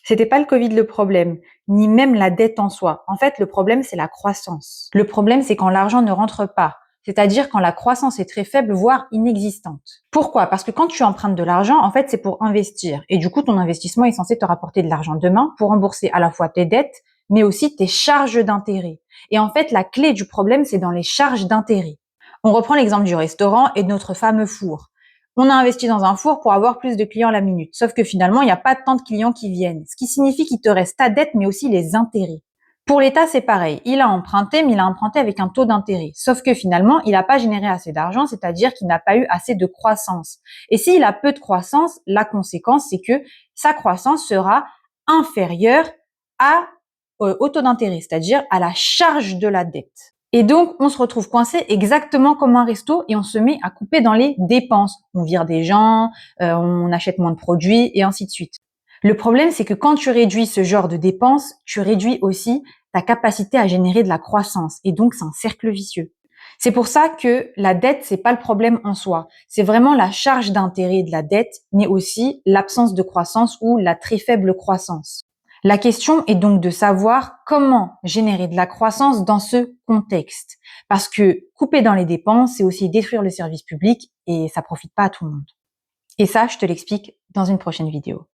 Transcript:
C'était pas le Covid le problème, ni même la dette en soi. En fait, le problème, c'est la croissance. Le problème, c'est quand l'argent ne rentre pas. C'est-à-dire quand la croissance est très faible, voire inexistante. Pourquoi? Parce que quand tu empruntes de l'argent, en fait, c'est pour investir. Et du coup, ton investissement est censé te rapporter de l'argent demain pour rembourser à la fois tes dettes, mais aussi tes charges d'intérêt. Et en fait, la clé du problème, c'est dans les charges d'intérêt. On reprend l'exemple du restaurant et de notre fameux four. On a investi dans un four pour avoir plus de clients à la minute. Sauf que finalement, il n'y a pas tant de clients qui viennent. Ce qui signifie qu'il te reste ta dette, mais aussi les intérêts. Pour l'État, c'est pareil. Il a emprunté, mais il a emprunté avec un taux d'intérêt. Sauf que finalement, il n'a pas généré assez d'argent, c'est-à-dire qu'il n'a pas eu assez de croissance. Et s'il a peu de croissance, la conséquence, c'est que sa croissance sera inférieure au taux d'intérêt, c'est-à-dire à la charge de la dette. Et donc, on se retrouve coincé exactement comme un resto et on se met à couper dans les dépenses. On vire des gens, on achète moins de produits et ainsi de suite. Le problème, c'est que quand tu réduis ce genre de dépenses, tu réduis aussi ta capacité à générer de la croissance. Et donc, c'est un cercle vicieux. C'est pour ça que la dette, c'est pas le problème en soi. C'est vraiment la charge d'intérêt de la dette, mais aussi l'absence de croissance ou la très faible croissance. La question est donc de savoir comment générer de la croissance dans ce contexte. Parce que couper dans les dépenses, c'est aussi détruire le service public et ça profite pas à tout le monde. Et ça, je te l'explique dans une prochaine vidéo.